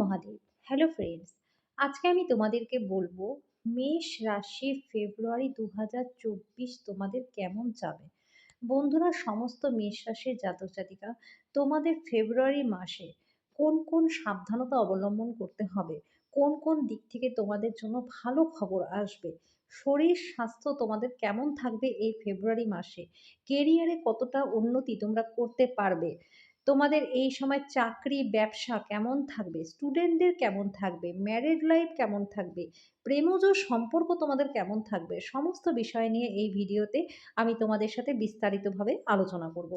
Mahadev. Hello friends, আজকে আমি তোমাদেরকে বলবো মেষ রাশি ফেব্রুয়ারি 2024 তোমাদের কেমন যাবে। বন্ধুরা, সমস্ত মেষ রাশির জাতক জাতিকা, তোমাদের ফেব্রুয়ারি মাসে কোন কোন সাবধানতা অবলম্বন করতে হবে, কোন কোন দিক থেকে তোমাদের জন্য ভালো খবর আসবে, শরীর স্বাস্থ্য তোমাদের কেমন থাকবে এই ফেব্রুয়ারি মাসে, কেরিয়ারে কতটা উন্নতি তোমরা করতে পারবে, তোমাদের এই সময় চাকরি ব্যবসা কেমন থাকবে, স্টুডেন্টদের কেমন থাকবে, ম্যারেড লাইফ কেমন থাকবে, প্রেমজ সম্পর্ক তোমাদের কেমন থাকবে, সমস্ত বিষয় নিয়ে এই ভিডিওতে আমি তোমাদের সাথে বিস্তারিতভাবে আলোচনা করব।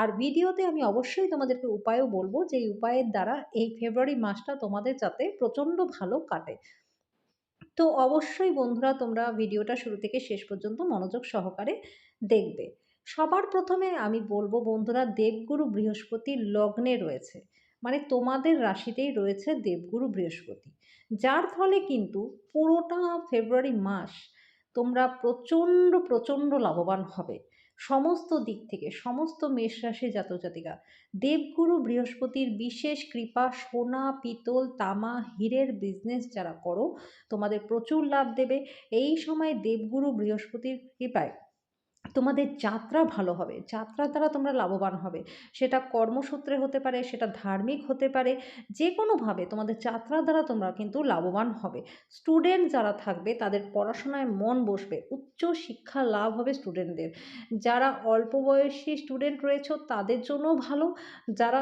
আর ভিডিওতে আমি অবশ্যই তোমাদেরকে উপায়ও বলবো, যে এই উপায়ের দ্বারা এই ফেব্রুয়ারি মাসটা তোমাদের যাতে প্রচণ্ড ভালো কাটে। তো অবশ্যই বন্ধুরা, তোমরা ভিডিওটা শুরু থেকে শেষ পর্যন্ত মনোযোগ সহকারে দেখবে। সবার প্রথমে আমি বলবো বন্ধুরা, দেবগুরু বৃহস্পতি লগ্নে রয়েছে, মানে তোমাদের রাশিতেই রয়েছে দেবগুরু বৃহস্পতি, যার ফলে কিন্তু পুরোটা ফেব্রুয়ারি মাস তোমরা প্রচণ্ড প্রচণ্ড লাভবান হবে সমস্ত দিক থেকে। সমস্ত মেষ রাশি জাতক জাতিকা, দেবগুরু বৃহস্পতির বিশেষ কৃপা, সোনা পিতল তামা হীরের বিজনেস যারা করো তোমাদের প্রচুর লাভ দেবে। এই সময় দেবগুরু বৃহস্পতির কৃপায় তোমাদের যাত্রা ভালো হবে, যাত্রার দ্বারা তোমরা লাভবান হবে। সেটা কর্মসূত্রে হতে পারে, সেটা ধার্মিক হতে পারে, যে কোনোভাবে তোমাদের যাত্রার দ্বারা তোমরা কিন্তু লাভবান হবে। স্টুডেন্ট যারা থাকবে তাদের পড়াশোনায় মন বসবে, উচ্চ শিক্ষা লাভ হবে স্টুডেন্টদের। যারা অল্প বয়সী স্টুডেন্ট রয়েছে তাদের জন্যও ভালো, যারা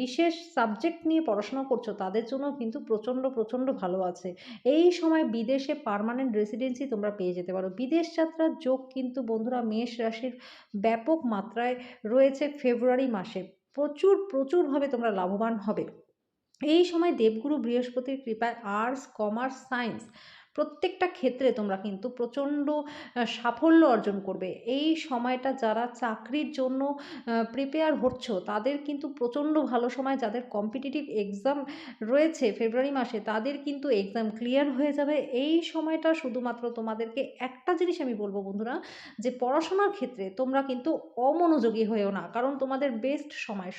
বিশেষ সাবজেক্ট নিয়ে পড়াশোনা করছো তাদের জন্য কিন্তু প্রচণ্ড প্রচণ্ড ভালো আছে। এই সময় বিদেশে পার্মানেন্ট রেসিডেন্সি তোমরা পেয়ে যেতে পারো। বিদেশ যাত্রার যোগ কিন্তু বন্ধুরা মেষ রাশির ব্যাপক মাত্রায় রয়েছে ফেব্রুয়ারি মাসে। প্রচুর প্রচুরভাবে তোমরা লাভবান হবে। এই সময় দেবগুরু বৃহস্পতির কৃপায় আর্টস কমার্স সায়েন্স প্রত্যেকটা ক্ষেত্রে তোমরা কিন্তু প্রচণ্ড সাফল্য অর্জন করবে। এই সময়টা যারা চাকরির জন্য প্রিপেয়ার হচ্ছ তাদের কিন্তু প্রচণ্ড ভালো সময়। যাদের কম্পিটিটিভ এক্সাম রয়েছে ফেব্রুয়ারি মাসে তাদের কিন্তু এক্সাম ক্লিয়ার হয়ে যাবে। এই সময়টা শুধুমাত্র তোমাদেরকে একটা জিনিস আমি বলবো বন্ধুরা, যে পড়াশোনার ক্ষেত্রে তোমরা কিন্তু অমনোযোগী হয়েও না, কারণ তোমাদের বেস্ট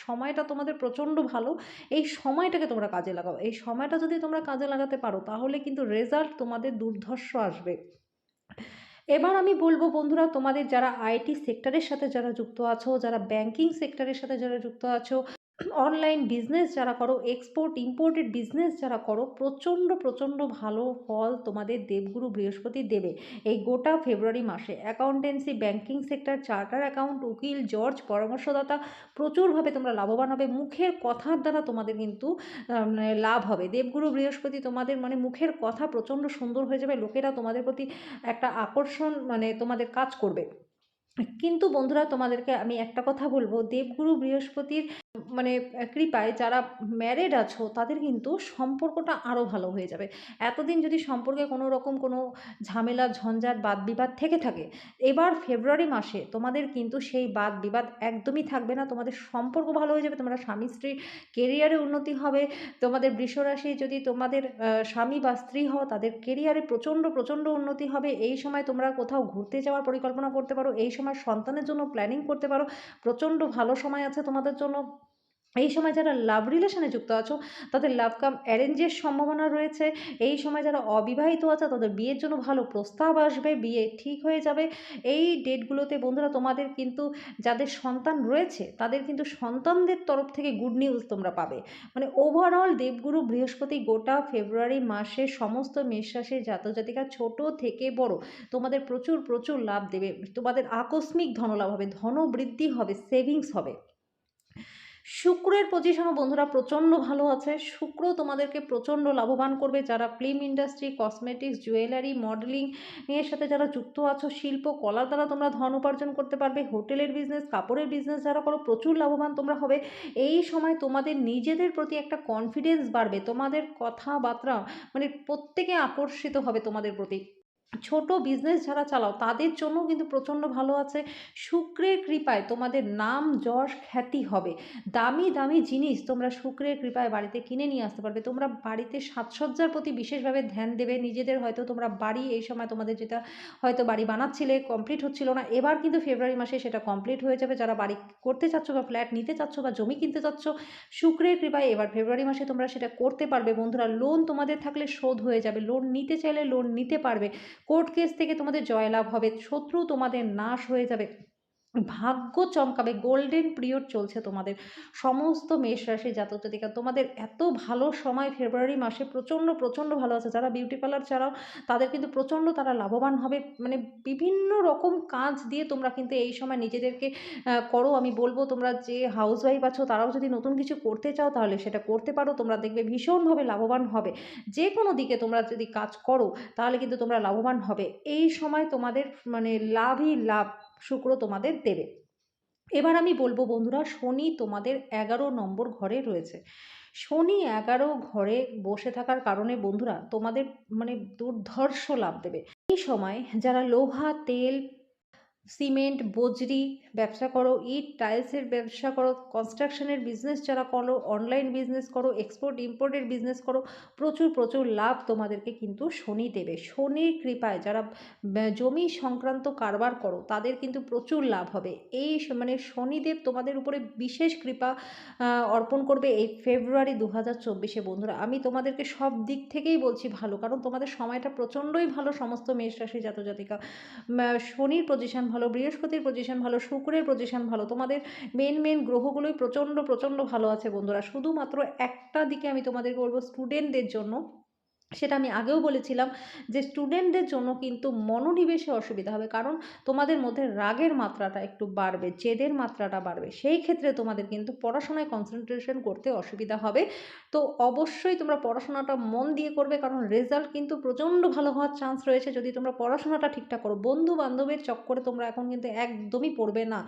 সময়টা তোমাদের প্রচণ্ড ভালো। এই সময়টাকে তোমরা কাজে লাগাও। এই সময়টা যদি তোমরা কাজে লাগাতে পারো তাহলে কিন্তু রেজাল্ট তোমাদের দুর্ধর্ষ আসবে। এবার আমি বলবো বন্ধুরা, তোমাদের যারা আইটি সেক্টরের সাথে যারা যুক্ত আছো, যারা ব্যাংকিং সেক্টরের সাথে যারা যুক্ত আছো, অনলাইন বিজনেস যারা করো, এক্সপোর্ট ইম্পোর্টেড বিজনেস যারা করো, প্রচণ্ড প্রচণ্ড ভালো ফল তোমাদের দেবগুরু বৃহস্পতি দেবে এই গোটা ফেব্রুয়ারি মাসে। Accountancy, banking sector, charter account, উকিল, জজ, পরামর্শদাতা, প্রচুরভাবে তোমরা লাভবান হবে। মুখের কথার দ্বারা তোমাদের কিন্তু লাভ হবে। দেবগুরু বৃহস্পতি তোমাদের মুখের কথা প্রচণ্ড সুন্দর হয়ে যাবে, লোকেরা তোমাদের প্রতি একটা আকর্ষণ তোমাদের কাজ করবে। কিন্তু বন্ধুরা, তোমাদেরকে আমি একটা কথা বলবো, দেবগুরু বৃহস্পতির কৃপায় যারা ম্যারেড আছো তাদের কিন্তু সম্পর্কটা আরও ভালো হয়ে যাবে। এতদিন যদি সম্পর্কে কোনো রকম কোনো ঝামেলা ঝঞ্ঝাট বাদ বিবাদ থেকে থাকে, এবার ফেব্রুয়ারি মাসে তোমাদের কিন্তু সেই বাদ বিবাদ একদমই থাকবে না। তোমাদের সম্পর্ক ভালো হয়ে যাবে, তোমরা স্বামী স্ত্রী কেরিয়ারে উন্নতি হবে। তোমাদের বৃষরাশি যদি তোমাদের স্বামী বা স্ত্রী হও তাদের কেরিয়ারে প্রচণ্ড প্রচণ্ড উন্নতি হবে। এই সময় তোমরা কোথাও ঘুরতে যাওয়ার পরিকল্পনা করতে পারো, এই সময় সন্তানের জন্য প্ল্যানিং করতে পারো। প্রচণ্ড ভালো সময় আছে তোমাদের জন্য। এই সময় যারা লাভ রিলেশনে যুক্ত আছো তাদের লাভ কাম অ্যারেঞ্জের সম্ভাবনা রয়েছে। এই সময় যারা অবিবাহিত আছে তাদের বিয়ের জন্য ভালো প্রস্তাব আসবে, বিয়ে ঠিক হয়ে যাবে। এই ডেটগুলোতে বন্ধুরা তোমাদের কিন্তু যাদের সন্তান রয়েছে তাদের কিন্তু সন্তানদের তরফ থেকে গুড নিউজ তোমরা পাবে। ওভারঅল দেবগুরু বৃহস্পতি গোটা ফেব্রুয়ারি মাসে সমস্ত মেষ রাশির জাতক জাতিকা, ছোট থেকে বড়, তোমাদের প্রচুর প্রচুর লাভ দেবে। তোমাদের আকস্মিক ধনলাভ হবে, ধনবৃদ্ধি হবে, সেভিংস হবে। শুক্রের পজিশনও বন্ধুরা প্রচণ্ড ভালো আছে। শুক্র তোমাদেরকে প্রচণ্ড লাভবান করবে। যারা film industry, cosmetics, jewellery, modelling এর সাথে যারা যুক্ত আছো, শিল্প কলার দ্বারা তোমরা ধন উপার্জন করতে পারবে। হোটেলের বিজনেস, কাপড়ের বিজনেস যারা করো, প্রচুর লাভবান তোমরা হবে। এই সময় তোমাদের নিজেদের প্রতি একটা কনফিডেন্স বাড়বে, তোমাদের কথাবার্তা প্রত্যেকে আকর্ষিত হবে তোমাদের প্রতি। ছোট বিজনেস যারা চালাও তাদের জন্য কিন্তু প্রচণ্ড ভালো আছে। শুক্রের কৃপায় তোমাদের নাম যশ খ্যাতি হবে। দামি দামি জিনিস তোমরা শুক্রের কৃপায় বাড়িতে কিনে নিয়ে আসতে পারবে। তোমরা বাড়িতে সাজসজ্জার প্রতি বিশেষভাবে ধ্যান দেবে। নিজেদের হয়তো তোমরা বাড়ি এই সময় তোমাদের যেটা হয়তো বাড়ি বানাচ্ছিলে কমপ্লিট হচ্ছিল না, এবার কিন্তু ফেব্রুয়ারি মাসে সেটা কমপ্লিট হয়ে যাবে। যারা বাড়ি করতে চাচ্ছ বা ফ্ল্যাট নিতে চাচ্ছ বা জমি কিনতে চাচ্ছ, শুক্রের কৃপায় এবার ফেব্রুয়ারি মাসে তোমরা সেটা করতে পারবে বন্ধুরা। লোন তোমাদের থাকলে শোধ হয়ে যাবে, লোন নিতে চাইলে লোন নিতে পারবে। কোর্ট কেস থেকে তোমাদের জয়লাভ হবে, শত্রু তোমাদের নাশ হয়ে যাবে, ভাগ্য চমকাবে, গোল্ডেন পিরিয়ড চলছে তোমাদের। সমস্ত মেষ রাশি জাতক জাতিকা তোমাদের এত ভালো সময় ফেব্রুয়ারি মাসে, প্রচণ্ড প্রচণ্ড ভালো আছে। যারা বিউটি পার্লার চালাও তাদের কিন্তু প্রচণ্ড তারা লাভবান হবে। মানে বিভিন্ন রকম কাজ দিয়ে তোমরা কিন্তু এই সময় নিজেদেরকে করো। আমি বলবো তোমরা যে হাউস ওয়াইফ আছো তারাও যদি নতুন কিছু করতে চাও তাহলে সেটা করতে পারো, তোমরা দেখবে ভীষণভাবে লাভবান হবে। যে কোনো দিকে তোমরা যদি কাজ করো তাহলে কিন্তু তোমরা লাভবান হবে। এই সময় তোমাদের মানে লাভই লাভ শুক্র তোমাদের দেবে। এবার আমি বলবো বন্ধুরা, শনি তোমাদের 11 নম্বর ঘরে রয়েছে। শনি 11 ঘরে বসে থাকার কারণে বন্ধুরা তোমাদের মানে দুর্ধর্ষ লাভ দেবে। এই সময় যারা লোহা, তেল, সিমেন্ট, বজরি ব্যবসা করো, ইট টাইলসের ব্যবসা করো, কনস্ট্রাকশনের বিজনেস যারা করো, অনলাইন বিজনেস করো, এক্সপোর্ট ইম্পোর্টের বিজনেস করো, প্রচুর প্রচুর লাভ তোমাদেরকে কিন্তু শনি দেবে। শনির কৃপায় যারা জমি সংক্রান্ত কারবার করো তাদের কিন্তু প্রচুর লাভ হবে। এই মানে শনিদেব তোমাদের উপরে বিশেষ কৃপা অর্পণ করবে এই ফেব্রুয়ারি 2024-এ বন্ধুরা। আমি তোমাদেরকে সব দিক থেকেই বলছি ভালো, কারণ তোমাদের সময়টা প্রচণ্ডই ভালো। সমস্ত মেষ রাশি জাতক জাতিকা শনির পজিশন ভালো, বৃহস্পতির পজিশন ভালো, শুক্রের পজিশন ভালো, তোমাদের মেন গ্রহগুলোই প্রচণ্ড প্রচণ্ড ভালো আছে বন্ধুরা। শুধুমাত্র একটা দিকে আমি তোমাদেরকে বলবো স্টুডেন্টদের জন্য, সেটা আমি আগেও বলেছিলাম যে স্টুডেন্টদের জন্য কিন্তু মনোনিবেশে অসুবিধা হবে, কারণ তোমাদের মধ্যে রাগের মাত্রাটা একটু বাড়বে, জেদের মাত্রাটা বাড়বে। সেই ক্ষেত্রে তোমাদের কিন্তু পড়াশোনায় কনসেন্ট্রেশন করতে অসুবিধা হবে। তো অবশ্যই তোমরা পড়াশোনাটা মন দিয়ে করবে, কারণ রেজাল্ট কিন্তু প্রচণ্ড ভালো হওয়ার চান্স রয়েছে যদি তোমরা পড়াশোনাটা ঠিকঠাক করো। বন্ধু বান্ধবের চক্করে তোমরা এখন কিন্তু একদমই পড়বে না।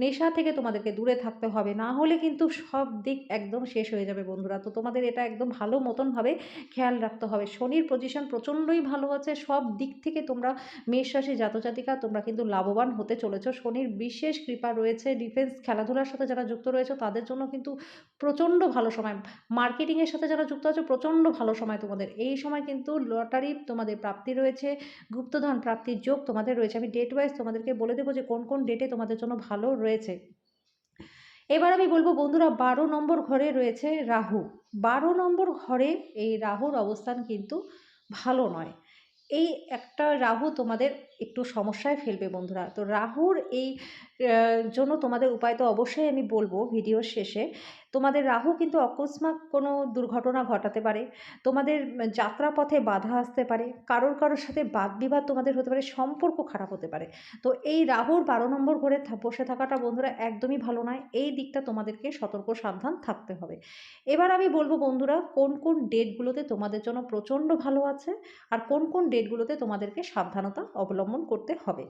নেশা থেকে তোমাদেরকে দূরে থাকতে হবে, না হলে কিন্তু সব দিক একদম শেষ হয়ে যাবে বন্ধুরা। তো তোমাদের এটা একদম ভালো মতনভাবে খেয়াল রাখতে হবে। শনির পজিশন প্রচণ্ডই ভালো আছে, সব দিক থেকে তোমরা মেষ রাশি জাতজাতিকা তোমরা কিন্তু লাভবান হতে চলেছো। শনির বিশেষ কৃপা রয়েছে। ডিফেন্স খেলাধুলার সাথে যারা যুক্ত রয়েছে তাদের জন্য কিন্তু প্রচণ্ড ভালো সময়। মার্কেটিংয়ের সাথে যারা যুক্ত আছে প্রচণ্ড ভালো সময় তোমাদের। এই সময় কিন্তু লটারি তোমাদের প্রাপ্তি রয়েছে, গুপ্তধন প্রাপ্তির যোগ তোমাদের রয়েছে। আমি ডেট ওয়াইজ তোমাদেরকে বলে দেবো যে কোন কোন ডেটে তোমাদের জন্য ভালো রয়েছে। এবার আমি বলবো বন্ধুরা, 12 নম্বর ঘরে রয়েছে রাহু। 12 নম্বর ঘরে এই রাহুর অবস্থান কিন্তু ভালো নয়। এই একটা রাহু তোমাদের একটু সমস্যায় ফেলবে বন্ধুরা। তো রাহুর এই জন্য তোমাদের উপায় তো অবশ্যই আমি বলবো ভিডিওর শেষে। তোমাদের রাহু কিন্তু অকস্মাৎ কোনো দুর্ঘটনা ঘটাতে পারে, তোমাদের যাত্রাপথে বাধা আসতে পারে, কারোর সাথে বাদবিবাদ তোমাদের হতে পারে, সম্পর্ক খারাপ হতে পারে। তো এই রাহুর 12 নম্বর ঘরে বসে থাকাটা বন্ধুরা একদমই ভালো নয়। এই দিকটা তোমাদেরকে সতর্ক সাবধান থাকতে হবে। এবার আমি বলবো বন্ধুরা, কোন কোন ডেটগুলোতে তোমাদের জন্য প্রচণ্ড ভালো আছে আর কোন কোন ডেটগুলোতে তোমাদেরকে সাবধানতা অবলম্বন করতে হবে।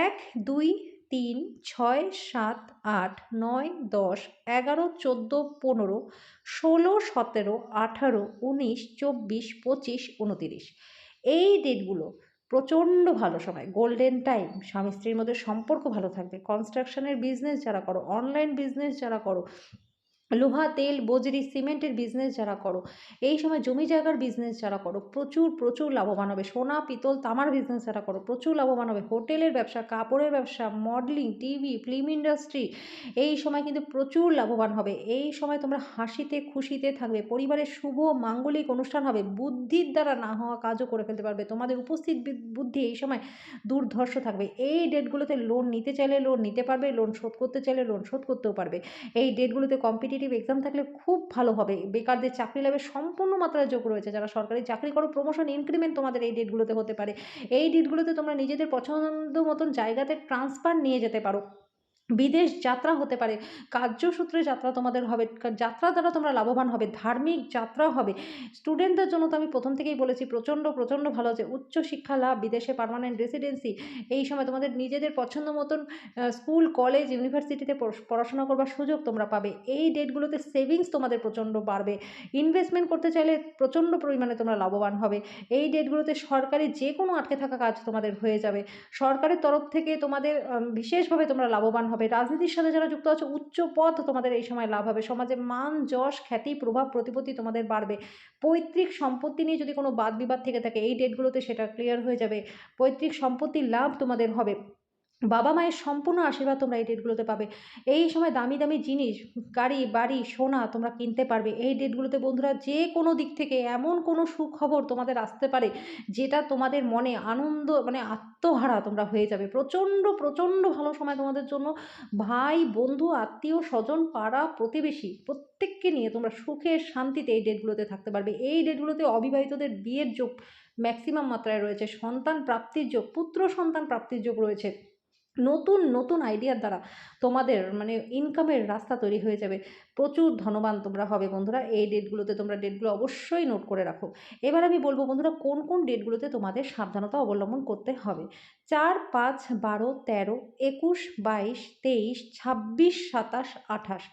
1, 2, 3, 6, 7, 8, 9, 10, 11, 14, 15, 16, 17, 18, 19, 24, 25, 29 এই ডেটগুলো প্রচণ্ড ভালো সময়, গোল্ডেন টাইম। স্বামী স্ত্রীর মধ্যে সম্পর্ক ভালো থাকবে। কনস্ট্রাকশনের বিজনেস যারা করো, অনলাইন বিজনেস যারা করো, লোহা, তেল, বজরি, সিমেন্টের বিজনেস যারা করো, এই সময় জমি জায়গার বিজনেস যারা করো প্রচুর প্রচুর লাভবান হবে। সোনা, পিতল, তামার বিজনেস যারা করো প্রচুর লাভবান হবে। হোটেলের ব্যবসা, কাপড়ের ব্যবসা, মডেলিং, টিভি, ফিল্ম ইন্ডাস্ট্রি এই সময় কিন্তু প্রচুর লাভবান হবে। এই সময় তোমরা হাসিতে খুশিতে থাকবে। পরিবারের শুভ মাঙ্গলিক অনুষ্ঠান হবে। বুদ্ধির দ্বারা না হওয়া কাজও করে ফেলতে পারবে। তোমাদের উপস্থিত বুদ্ধি এই সময় দুর্ধর্ষ থাকবে। এই ডেটগুলোতে লোন নিতে চাইলে লোন নিতে পারবে, লোন শোধ করতে চাইলে লোন শোধ করতেও পারবে। এই ডেটগুলোতে কম্পিটিটিভ এক্সাম থাকলে খুব ভালো হবে। বেকারদের চাকরি লাভের সম্পূর্ণ মাত্রায় যোগ রয়েছে। যারা সরকারি চাকরি করো প্রমোশন ইনক্রিমেন্ট তোমাদের এই ডেটগুলোতে হতে পারে। এই ডেটগুলোতে তোমরা নিজেদের পছন্দ মতন জায়গাতে ট্রান্সফার নিয়ে যেতে পারো। বিদেশ যাত্রা হতে পারে, কার্যসূত্রে যাত্রা তোমাদের হবে, যাত্রা দ্বারা তোমরা লাভবান হবে, ধার্মিক যাত্রা হবে। স্টুডেন্টদের জন্য তো আমি প্রথম থেকেই বলেছি প্রচণ্ড, প্রচণ্ড ভালো যে উচ্চশিক্ষা লাভ, বিদেশে পার্মানেন্ট রেসিডেন্সি, এই সময় তোমাদের নিজেদের পছন্দ মতন স্কুল, কলেজ, ইউনিভার্সিটিতে পড়াশোনা করবার সুযোগ তোমরা পাবে। এই ডেটগুলোতে সেভিংস তোমাদের প্রচণ্ড বাড়বে। ইনভেস্টমেন্ট করতে চাইলে প্রচণ্ড পরিমাণে তোমরা লাভবান হবে। এই ডেটগুলোতে সরকারি যে কোনো আটকে থাকা কাজ তোমাদের হয়ে যাবে। সরকারের তরফ থেকে তোমাদের বিশেষভাবে তোমরা লাভবান হবে। রাজনীতির সাথে যারা যুক্ত আছো, উচ্চ পদ তোমাদের এই সময় লাভ হবে। সমাজে মান, যশ, খ্যাতি, প্রভাব, প্রতিপত্তি তোমাদের বাড়বে। পৈতৃক সম্পত্তি নিয়ে যদি কোনো বাদ-বিবাদ থেকে থাকে, এই ডেটগুলোতে সেটা ক্লিয়ার হয়ে যাবে। পৈতৃক সম্পত্তির লাভ তোমাদের হবে। বাবা-মায়ের সম্পূর্ণ আশীর্বাদ তোমরা এই ডেটগুলোতে পাবে। এই সময় দামি, দামি জিনিস, গাড়ি, বাড়ি, সোনা তোমরা কিনতে পারবে। এই ডেটগুলোতে বন্ধুরা যে কোনো দিক থেকে এমন কোনো সুখবর তোমাদের আসতে পারে, যেটা তোমাদের মনে আনন্দ, মানে আত্মহারা তোমরা হয়ে যাবে। প্রচণ্ড, প্রচণ্ড ভালো সময় তোমাদের জন্য। ভাই, বন্ধু, আত্মীয়-স্বজন, পাড়া, প্রতিবেশী প্রত্যেককে নিয়ে তোমরা সুখে শান্তিতে এই ডেটগুলোতে থাকতে পারবে। এই ডেটগুলোতে অবিবাহিতদের বিয়ের যোগ ম্যাক্সিমাম মাত্রায় রয়েছে। সন্তান প্রাপ্তির যোগ, পুত্র সন্তান প্রাপ্তির যোগ রয়েছে। নতুন, নতুন আইডিয়ার দ্বারা তোমাদের মানে ইনকামের রাস্তা তৈরি হয়ে যাবে। প্রচুর ধনবান তোমরা হবে বন্ধুরা। এই ডেটগুলোতে তোমরা ডেটগুলো অবশ্যই নোট করে রাখো। এবার আমি বলব বন্ধুরা কোন, কোন ডেটগুলোতে তোমাদের সাবধানতা অবলম্বন করতে হবে। ৪, ৫, ১২, ১৩, ২১, ২২, ২৩, ২৬, ২৭, ২৮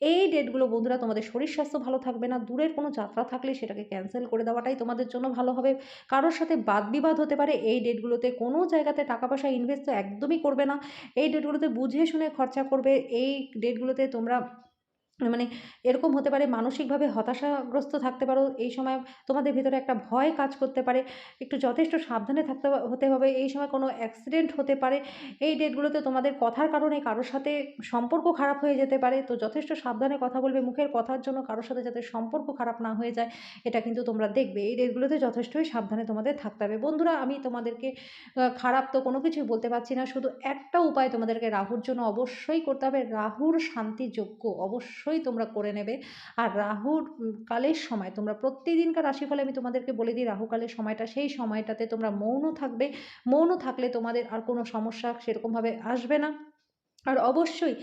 এই ডেটগুলো বন্ধুরা তোমাদের শরীর স্বাস্থ্য ভালো থাকবে না। দূরের কোনো যাত্রা থাকলে সেটাকে ক্যানসেল করে দেওয়াটাই তোমাদের জন্য ভালো হবে। কারোর সাথে বাদ-বিবাদ হতে পারে। এই ডেটগুলোতে কোনো জায়গাতে টাকা-পয়সা ইনভেস্ট তো একদমই করবে না। এই ডেটগুলোতে বুঝে শুনে খরচা করবে। এই ডেটগুলোতে তোমরা মানে এরকম হতে পারে মানসিকভাবে হতাশাগ্রস্ত থাকতে পারো। এই সময় তোমাদের ভেতরে একটা ভয় কাজ করতে পারে। একটু যথেষ্ট সাবধানে থাকতে হতে হবে। এই সময় কোনো অ্যাক্সিডেন্ট হতে পারে। এই ডেটগুলোতে তোমাদের কথার কারণে কারো সাথে সম্পর্ক খারাপ হয়ে যেতে পারে। তো যথেষ্ট সাবধানে কথা বলবে। মুখের কথার জন্য কারো সাথে যাতে সম্পর্ক খারাপ না হয়ে যায়, এটা কিন্তু তোমরা দেখবে। এই ডেটগুলোতে যথেষ্টই সাবধানে তোমাদের থাকতে হবে। বন্ধুরা, আমি তোমাদেরকে খারাপ তো কোনো কিছুই বলতে পারছি না। শুধু একটা উপায় তোমাদেরকে রাহুর জন্য অবশ্যই করতে হবে। রাহুর শান্তি যজ্ঞ অবশ্যই তোমরা করে নেবে। আর রাহুর কালের সময় তোমরা প্রত্যেকদিনকার রাশিফলে আমি তোমাদেরকে বলে দিই রাহু কালের সময়টা, সেই সময়টাতে তোমরা মৌন থাকবে। মৌন থাকলে তোমাদের আর কোনো সমস্যা সেরকমভাবে আসবে না। আর অবশ্যই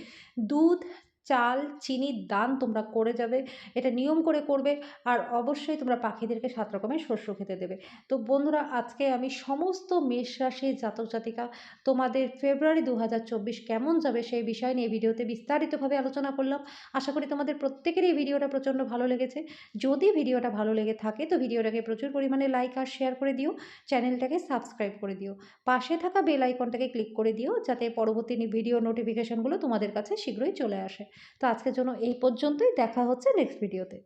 দুধ, চাল, চিনির দান তোমরা করে যাবে। এটা নিয়ম করে করবে। আর অবশ্যই তোমরা পাখিদেরকে ৭ রকমের শস্য খেতে দেবে। তো বন্ধুরা, আজকে আমি সমস্ত মেষ রাশির জাতক জাতিকা তোমাদের ফেব্রুয়ারি ২০২৪ কেমন যাবে সেই বিষয় নিয়ে ভিডিওতে বিস্তারিতভাবে আলোচনা করলাম। আশা করি তোমাদের প্রত্যেকেরই এই ভিডিওটা প্রচণ্ড ভালো লেগেছে। যদি ভিডিওটা ভালো লেগে থাকে তো ভিডিওটাকে প্রচুর পরিমাণে লাইক আর শেয়ার করে দিও। চ্যানেলটাকে সাবস্ক্রাইব করে দিও। পাশে থাকা বেল আইকনটাকে ক্লিক করে দিও, যাতে পরবর্তী ভিডিও নোটিফিকেশনগুলো তোমাদের কাছে শীঘ্রই চলে আসে। তো আজকের জন্য এই পর্যন্তই। দেখা হচ্ছে নেক্সট ভিডিওতে।